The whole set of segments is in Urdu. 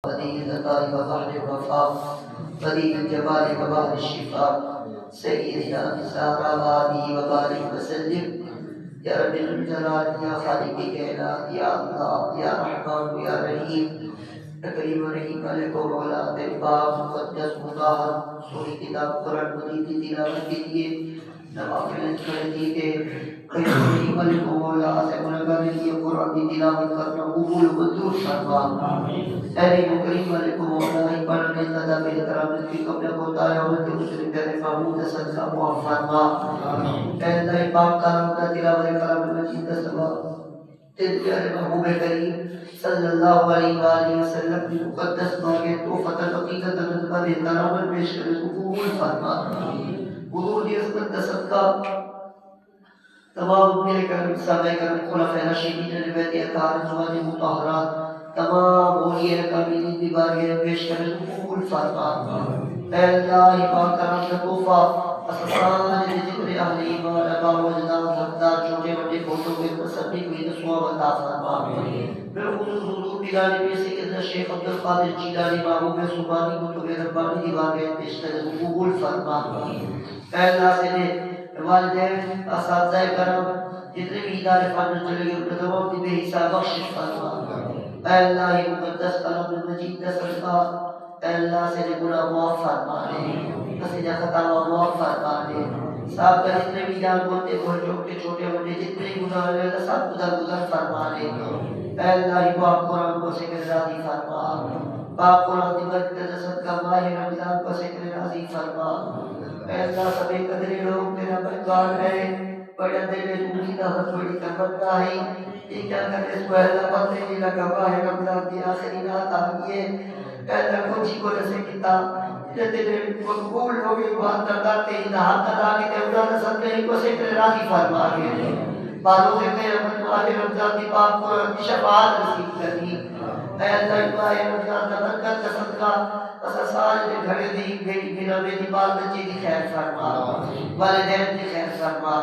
بديع العطاء وبحر الوفاء بديع الجمال وبحر الشفاء سيدنا بسارة وآله وبارك وسلم يا رب الجلال يا خالق الكائنات يا الله يا رحمن يا رحيم يا كريم رحيم مالك مولا تیرے پاک مقدس مطہر سوری کتاب قرآن مجید کی تلاوت کے لیے نوافل کر دیے کریم مالک مولا سے گناہگار کے لیے قرآن کی تلاوت کرنا قبول و منظور فرما اے کریم مالک مولا ہی پڑھنے صدا میرے کرامت کی قبل ہوتا ہے اور کے مسلم تیرے محمود صدقہ معاف فرما اے اللہ پاک کلام کا تلاوت کلام مجید کا ثواب تیرے پیارے محبوب کریم صلی اللہ علیہ وآلہ وسلم کی مقدس باغ توفت حقیقت نظمہ احترام پیش کرے قبول فرما حضور کی عظمت کا صدقہ تمام میرے کرم صحابہ کرم خلفاء راشدین اہل بیت اطہار ازواج مطہرات تمام اولیاء کاملین کی بارگاہ پیش کرے قبول فرما اے اللہ پاک کرم کا تحفہ اساسان ذکر اہل ایمان ابا وجدان حقدار چھوٹے بڑے بھوتوں کے تصدیق میں ثواب عطا فرما بالخصوص حضور بلال میں سیدنا شیخ عبد القادر جیلانی محبوب سبحانی کتب ربانی کی بارگاہ پیش کرے قبول فرما اے اللہ سے والدین اساتذہ کرام جتنے بھی ادارے فن چلے گئے ان تمام کی بے حساب بخشش فرما اے اللہ یہ مقدس کلام مجید کا صدقہ اے اللہ سے گناہ معاف فرما دے اسے خطا معاف فرما دے صاحب کا جتنے بھی جان بولتے بڑے چھوٹے بڑے جتنے گناہ ہیں اللہ سب گزر فرما دے اے اللہ پاک قرآن کو سکر راضی فرما پاک قرآن کی برکت صدقہ ماہ رمضان کو سکر راضی فرما اے اللہ سبھی قدرے لوگ تیرا بندگار ہے بڑے دل میں دعوت بڑی تمنا ہے یہ کیا کرے اس کو اللہ پتہ نہیں لگا ماہ رمضان کی آخری رات آ گئی ہے اے اللہ کچھ کو رسے کتاب جتنے مقبول لوگ بات کرتے ہیں ہاتھ ادا کے دیوتا نصد کہیں کو سکر راضی فرما دے باروں سے میرے من ماہ رمضان کی پاک قرآن کی شفاعت نصیب کرنی اے اللہ ماہ رمضان کا برکت کا صدقہ اساسال کے گھڑے دی بیٹی میرا بیٹی بال بچے کی خیر فرما والدین کی خیر فرما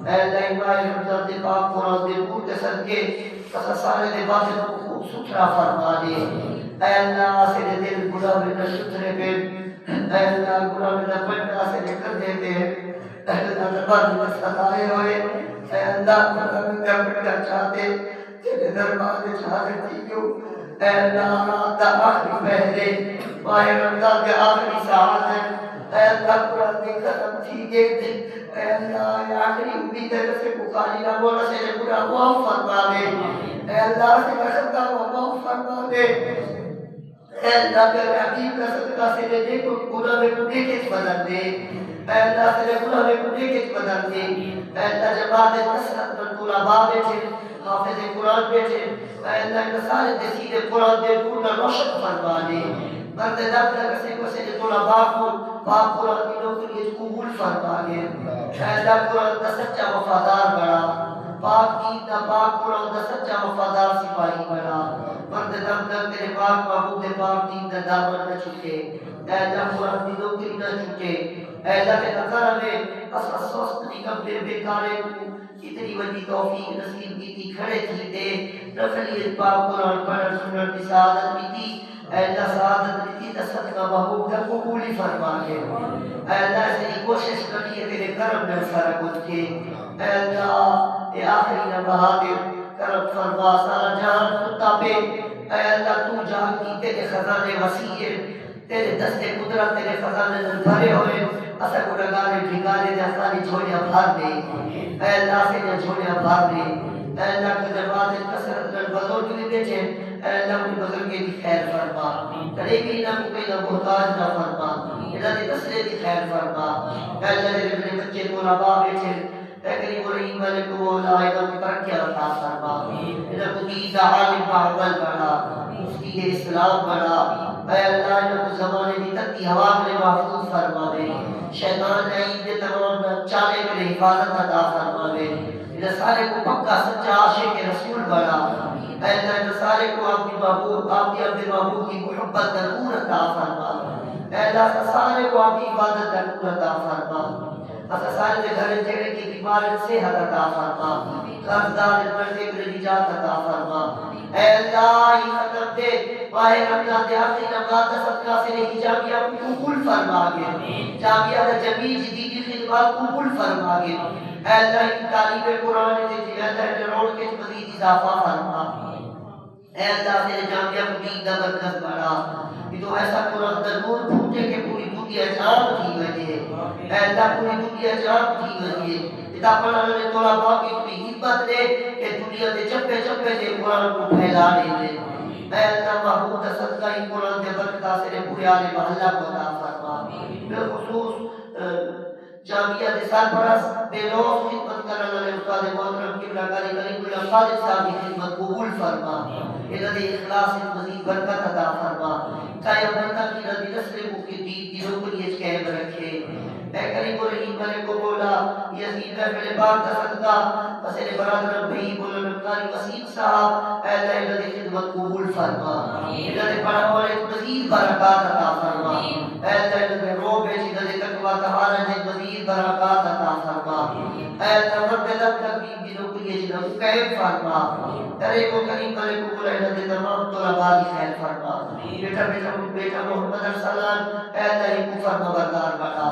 اے اللہ ماہ رمضان کے پاک قرآن کے نور کے صدقے اساسال کے باطن کو خوب ستھرا فرما دے اے اللہ سے دل گناہ میں نہ ستھرے پہ اے اللہ گناہ میں نہ پڑنا سے نکل دیتے ہیں اے اللہ دربار میں ستائے ہوئے اے اللہ گناہ میں پڑنا چاہتے تیرے دربار میں چاہتے کیوں اے اللہ رات دا آخری پہلے ماہ رمضان کے آخری ساعت ہے اے اللہ قرآن کی ختم تھی گئی تھی اے اللہ آخری امید ہے سے بخاری نہ بولا سے پورا معاف فرما دے اے اللہ سے صدقہ معاف فرما دے اے اللہ کے حبیب کا صدقہ سے دے کو گناہ میں کدے کے بدل دے اے اللہ سے گناہ میں کدے کے بدل دے اے اللہ جماعت نصرت پر پورا باب بیٹھے حافظ قرآن بیٹھے اے اللہ کے سارے تسیر قرآن دے پورا روشن فرما دے مرد دب تک سے کو سے تولا باپ قرآن کی نوکری قبول فرما دے اے اللہ قرآن کا سچا وفادار بڑا پاک دین کا پاک قرآن کا سچا وفادار سپاہی بڑا مرد دم تک تیرے پاک محبوب پاک دین کا دامن نہ چھوٹے اے اللہ قرآن کی نوکری نہ چھوٹے اے اللہ کے نظر میں اساس نکم پھر بیکارے اتنی بڑی توفیق نصیب کی تھی کھڑے تھی دے نفلی پاک قرآن پڑھن سنن کی سعادت بھی تھی اے اللہ سعادت بھی تھی صدقہ محبوب کا قبولی فرما کے اے اللہ سے کوشش کرنی ہے تیرے کرم میں سارا کچھ کے اے اللہ اے آخری نبہادر کرم فرما سارا جہان خطہ پہ اے اللہ تو جان کی تیرے خزانے وسیع ہے تیرے دستے قدرت تیرے خزانے میں بھرے ہوئے اسا گناہگار ٹھکانے دے اساری جھولیاں بھر دے اے اللہ سے یہ جھولیاں بھر دے اے اللہ کے جماعت کثرت البزرگ بھی بیٹھے اے اللہ اپنی بزرگی کی خیر فرما قریبی نہ کوئی نہ محتاج نہ فرما اللہ کی تسلے کی خیر فرما اے اللہ کے اپنے بچے کو ربا بیٹھے اے کریم الرحیم مالک مولا اے کی ترقی عطا فرما اللہ کو دین عالم باعمل بنا مفتی اسلام بنا اے اللہ ان کو زمانے کی تتی ہوا میں محفوظ فرما دے شیطان لعین کے تمام چالے میں حفاظت عطا فرما دے ان سارے کو پکا سچا عاشق رسول بنا اے اللہ ان سارے کو اپنی محبوب آپ کی اپنے محبوب کی محبت کا نور عطا فرما اے اللہ سارے کو اپنی عبادت کا نور عطا فرما اسا سارے کے گھر جڑے کی بیمار صحت عطا فرما قرض دار مرضی کی نجات عطا فرما اے اللہ یہ ختم دے ماہ رمضان دے آخری نماز دا صدقہ سے رہی جامعہ کو قبول فرما گے، جامعہ دا جمیل جدیدی خدمات قبول فرما گے، اے اللہ کی تعلیم قرآن دے جی اللہ نے روڑ کے مزید اضافہ فرما، اے اللہ تیرے جامعہ کو دین دا مرکز بڑھا، کہ تو ایسا قرآن دا نور پھوٹے کہ پوری دنیا جام تھی وجہ، اے اللہ پوری دنیا جام تھی وجہ، کتاب پڑھنے والے طلباء کی اتنی ہمت دے کہ دنیا دے چپے چپے دے قرآن کو پھیلا دے، اے اللہ محمود صدقہ ہی قرآن دے برکتہ سے پورے آل محلہ کو عطا فرما، بالخصوص جامعہ دے سرپرست بے لوگ خدمت کرنے والے استاد محترم قبلہ کاری کریم اللہ خالد صاحب کی خدمت قبول فرما، انہاں دے اخلاص مزید برکت عطا فرما، قائم بندہ کی رضی نسل مقیدین کی رکنیت قائم رکھے، اے کریم الرحیم والے کو بولا یزید محفل پاک کا صدقہ مسئلے برادر بھائی مولانا قاری وسیم صاحب اے اللہ انہاں دی خدمت قبول فرما، انہاں دے پڑھا والے مزید برکات عطا فرما، اے اللہ انہاں دے روب انہاں دے تقوی طہارت دے مزید برکات عطا فرما، اے اللہ مرد دم تقریب کی نوکری جنہاں کو قائم فرما، کرے کو کریم والے کو بولا انہاں دے تمام طلباء کی خیر فرما، بیٹا محمد ارسلان اے اللہ ان کو فرما بردار بڑھا،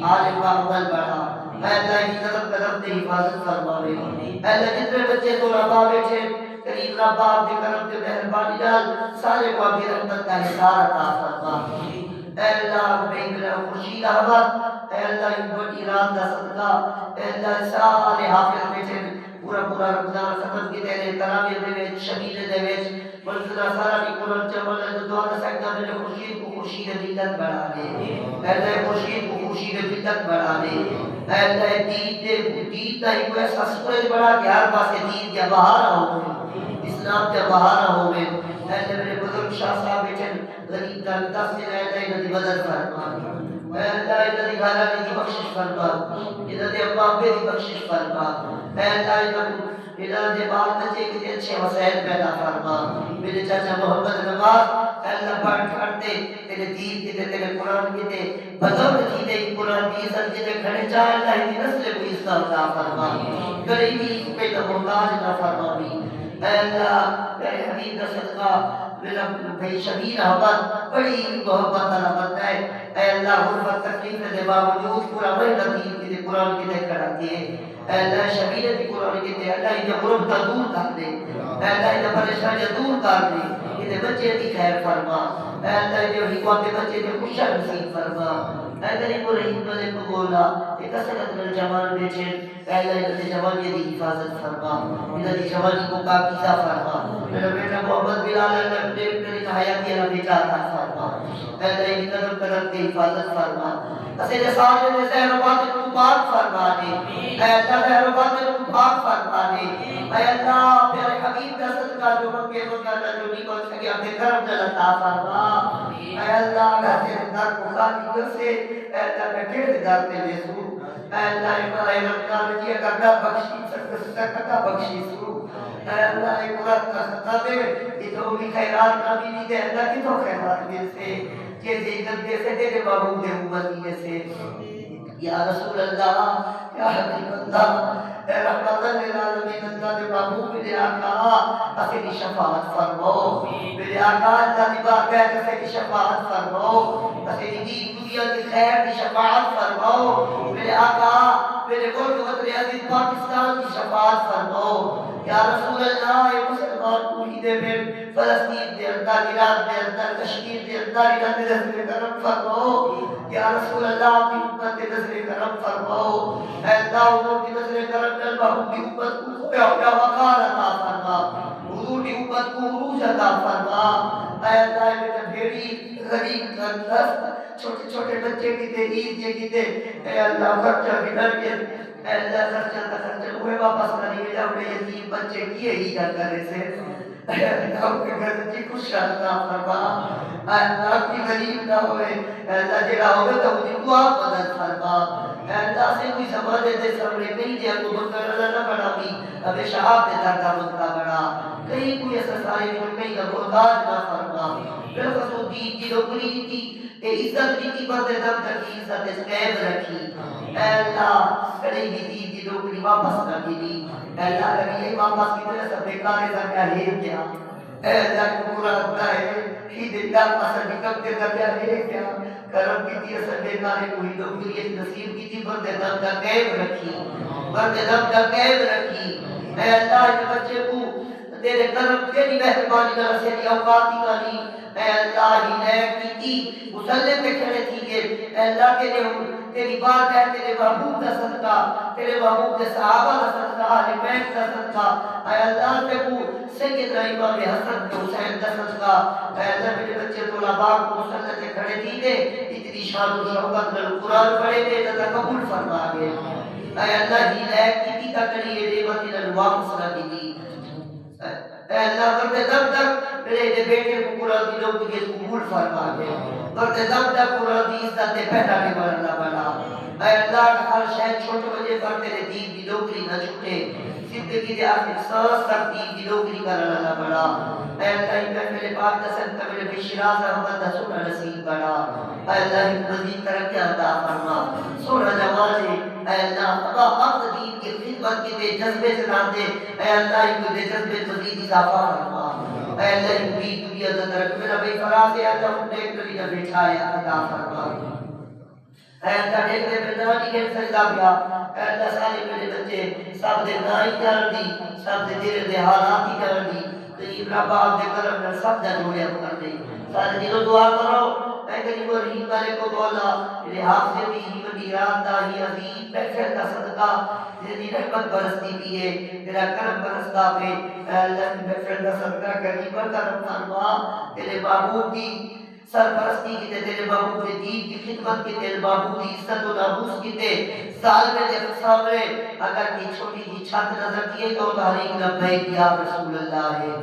عالم عمل بڑھا، اے اللہ ان قدم قدم تے حفاظت فرماوے، اے اللہ جتنے بچے طلباء بیٹھے کریم رب آپ کے کرم تے مہربانی نال سارے کو اپنی رحمت کا حصار عطا فرما، اے اللہ بے میرا خورشید احمد اے اللہ ان بڑی رات کا صدقہ اے اللہ سارے حافظ بیٹھے پورا پورا رمضان ختم کی تیرے تراویح دے وچ شبیلے دے وچ منزلہ سارا کی قرآن جمال ہے دعا دا سکتا میرے خورشید کو خورشید ملت بڑھا دے، اے اللہ خورشید کو خورشید ملت بڑھا دے، اے اللہ دین دا ہی کوئی ایسا سورج بڑھا کہ ہر پاسے دین کیا بہارا ہوئے، اسلام کیا بہارا ہوئے، اے اللہ میرے بزرگ شاہ صاحب بیٹھے غریب دا دس دن اے اللہ انہاں دی مدد فرما، اے اللہ انہاں دی گھرانے دی بخشش فرما، انہاں دے ابا ابے دی بخشش فرما، اے اللہ انہاں دے بال بچے کے اچھے وسائل پیدا فرما، میرے چاچا محمد نواز اے اللہ پڑھ کرتے تیرے دین کی تیرے قرآن کی تے بزرگ کی تے قرآن کی عزت کی تے کھڑے چاہ اللہ کی نسل کو اسلام عطا فرما، غریبی کو پہ محتاج نہ فرما بھی، اے اللہ میرے حبیب کا صدقہ میرا بھائی شبیر احمد بڑی محبت والا بندہ ہے، اے اللہ غربت تکلیف دے باوجود پورا مہینہ دین کی تے قرآن کی تے کھڑا دیے، اے اللہ شبیر کی قرآن کی تے اللہ انہیں غربت دور کر دے، اے اللہ انہیں پریشانی دور کر دے، انہیں بچے دی خیر فرما، اے اللہ انہیں حکمت بچے دی خوشا نصیب فرما، اے کریم الرحیم والے کو بولا کہ کثرت میں جوان بیٹھے اے اللہ انہیں جوانی دی حفاظت فرما، انہیں جوانی کو پاکیزہ فرما، میرا بیٹا محمد بلال اللہ اپنے کریم حیاتی اللہ بیٹا عطا فرما، اے اللہ انہیں قدم قدم کی حفاظت فرما، اسے سارے نے زہر و باطن کو پاک فرما دے، اے اللہ زہر و باطن کو پاک فرما دے، اے اللہ میرے حبیب کا صدقہ جو مکے مکرمہ جو نعمت سے اپنے کرم جل عطا فرما، اے اللہ اگر تیرے در کو خالی کر سے اے اللہ میں ٹھیک در تے لے سو، اے اللہ ماہ رمضان کی اگر نہ بخشی سکتا بخشی سو، اے اللہ ایک وقت کا خطا دے کہ تو بھی خیرات نہ بھی دے اللہ کی تو خیرات دے سے جیسے عزت دے سے تیرے محبوب دے امتی سے، یا رسول اللہ یا حبیب اللہ اے رحمت للعالمین اللہ دے محبوب میرے آقا اسے کی شفاعت فرماؤ، میرے آقا اللہ دی بارگاہ اسے کی شفاعت فرماؤ، اسے کی دین دنیا کی خیر کی شفاعت فرماؤ، میرے آقا میرے ملک وطن عزیز پاکستان کی شفاعت فرماؤ، یا رسول اللہ اے مسلمان پوری دے میں فلسطین دے اندر، عراق دے اندر، کشمیر دے اندر انہاں دے نظر کرم فرماؤ، یا رسول اللہ اپنی امت دے نظر کرم فرماؤ، اے اللہ حضور کی نظر کرم نل محمود کی امت کو کھویا ہوا وقار عطا فرما، حضور کی امت کو عروج عطا فرما، اے اللہ میرے بھیڑی غریب تندرست چھوٹے چھوٹے بچے کی تے عید کی تے اے اللہ خرچہ گنر کے اے اللہ خرچہ ہوئے واپس کریں گے جب یتیم بچے کیے ہی جا کرے سے اے اللہ کے گھر کی خوش عطا فرما، اے اللہ کی غریب نہ ہوئے، اے اللہ جڑا ہوئے تو ان کو آپ مدد فرما، اے اللہ سے کوئی زمانے دے سامنے کہیں دیا کو بکر اللہ نہ بڑھا بھی ہمیشہ آپ نے دردہ مدد بڑھا، کہیں کوئی ایسا سارے جو کہیں کا محتاج نہ فرما، بالخصوص دین کی نوکری کی کہ عزت کی بردے دم تک کی عزت اس قید رکھی، اے اللہ کڑی بھی دین کی نوکری واپس نہ کی، اے اللہ کبھی یہ واپس کی طرح سے بیکار ہے کیا لے کیا، اے اللہ کو مراد ہے ہی دلہ اصل نکم کے دریا ہے کیا کرم کی تھی اصل بیکارے کوئی دکتری نصیب کی تھی برد دم کا قیب رکھی برد دم کا قیب رکھی اے اللہ کے بچے کو تیرے کرم تیری مہربانی کا رسیدی اوقاتی کا لی اے اللہ ہی نیک کی تھی مسلم پہ کھڑے تھی اے اللہ تیری بات ہے تیرے محبوب کا صدقہ تیرے محبوب کے صحابہ کا صدقہ اہل بیت کا صدقہ اے اللہ تے کو سیدنا امام حسن کے حسین کا صدقہ اے اللہ میرے بچے طلباء کو مسلط سے کھڑے تھی دے اتنی شان و شوقت میں قرآن پڑھے دے تا قبول فرما گے اے اللہ ہی نیک کی تھی تا کریے نعمت نہ واپس نہ دی اے اللہ کرتے دم تک میرے بیٹے کو قرآن دی لوگ تجھے قبول فرما دے کرتے دم تک قرآن دی عزت دے پہنانے والا اللہ بنا اے اللہ ہر شہد چھوٹے بجے پر تیرے دین دی لوگری نہ چھوٹے زندگی دے آخر سانس تک دین دی لوگری کا اللہ بنا اے اللہ ہی محفل پاک دسن کا میرے بشراز احمد دا سونا نصیب بنا اے اللہ ہی مزید ترقی عطا فرما سونا جوازے اے اللہ ابا وقت دین کی خدمت کے دے جذبے سے نہ دے اے اللہ ہی کو دے جذبے مزید اضافہ فرما اے اللہ ہی بھی دنیا دا ترقی میرا بے فراز ہے اللہ ہم دیکھ کری نہ بٹھایا عطا فرما اے اللہ دیکھ دے میں نانی کے سجدہ پیا اے اللہ سارے میرے بچے سب دے نائی کر دی سب دے دیر دے حالات ہی کر دی تیب رب آپ دے کرم میں سب جا جوڑیا کر دی سارے دلوں دعا کرو اے قریب و رحیم والے کو بولا میرے حافظ بھی ہی منی رات دا ہی عظیم بہشت کا صدقہ جنہی رحمت برستی بھی ہے تیرا کرم برستا پہ اے اللہ کی بہشت کا صدقہ قریب و کرم فرما تیرے محبوب کی سرپرستی کی تے تیرے محبوب کے دین کی خدمت کی تیرے محبوب کی عزت و ناموس کی تے ظالم دے سامنے اگر کی چھوٹی جی چھت نظر دیے تو تحریک لبیک یا رسول اللہ ہے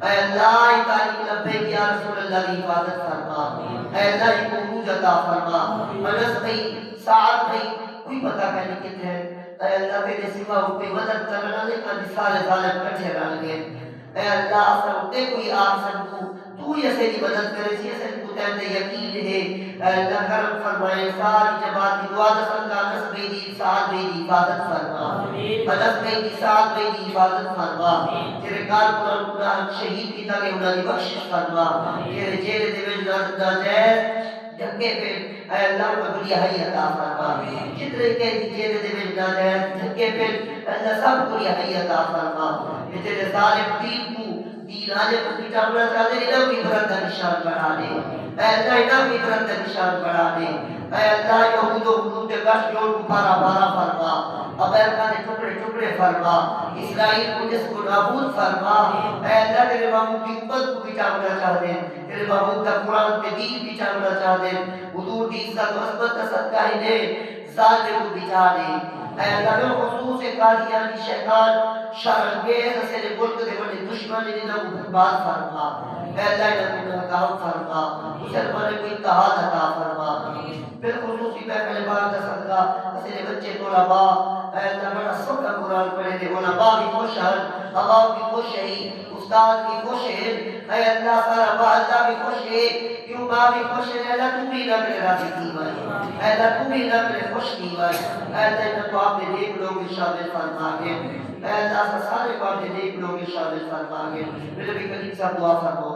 اے اللہ تحریک لبیک یا رسول اللہ کی حفاظت فرما اے اللہ کی قبول عطا فرما انس بھائی سعد بھائی کوئی پتہ کہنے کتنے ہیں اے اللہ تیرے سوا کوئی مدد کرنا لے کر سارے ظالم کٹھے رہ گئے اے اللہ سب تے کوئی آپ سب کو تو یہ سے مدد کرے سی ایسے کو تے یقین ہے اے اللہ کرم فرمائے ساری جماعت کی دعا دسن کا نسبی دی ساتھ بھی دی حفاظت فرما مدد میں دی ساتھ بھی دی حفاظت فرما تیرے کار قرآن شہید کی تاکہ انہاں دی بخشش فرما تیرے جیل دے وچ ناجائز جھگے پہ اے اللہ کو بڑی حی عطا فرما جتنے کہ جیل دے وچ ناجائز جھگے پہ اللہ سب کو حی عطا فرما تیرے ظالم دین کو دین آجے کو مٹانا چاہتے ہیں انہوں کی برد نشان بڑھا دے اے اللہ انہوں کی برد نشان بڑھا دے اے اللہ یہود و حدود کش جوڑ کو پارا پارا فرما امریکہ نے ٹکڑے ٹکڑے فرما اسرائیل کو جس کو نابود فرما اے اللہ تیرے محبوب کی امت کو بچانا چاہتے ہیں تیرے محبوب کا قرآن کے دین بچانا چاہتے ہیں حضور کی عزت و عظمت کا صدقہ ہی دے ظالم کو بچا دے اے اللہ میں خصوص قادیانی شیطان شرنگیز سے ملک دے بڑے دشمن انہوں کو برباد فرما اے اللہ انہوں کو ناکام فرما مسلمان کو اتحاد عطا فرما پھر خصوصی محفل پاک کا صدقہ اسے بچے طلباء اے اللہ بڑا سب کا قرآن پڑھے دے علماء بھی خوش ہیں عوام بھی خوش ہیں استاد بھی خوش ہیں اے اللہ سارا محلہ بھی خوش ہے کیوں ماں بھی خوش ہے اللہ تو بھی نہ میرے راضی کی بھائی اے اللہ تو بھی نہ میرے خوش کی بھائی اے اللہ انہوں کو آپ نے نیک لوگ شامل فرما گے اے اللہ سے سارے کو آپ نے نیک لوگ شامل فرما گے میرے بھی کریم صاحب دعا فرمو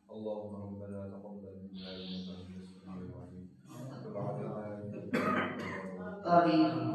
اللهم ربنا تقبل منا انك انت السميع العليم وتب علينا انك انت التواب الرحيم آمین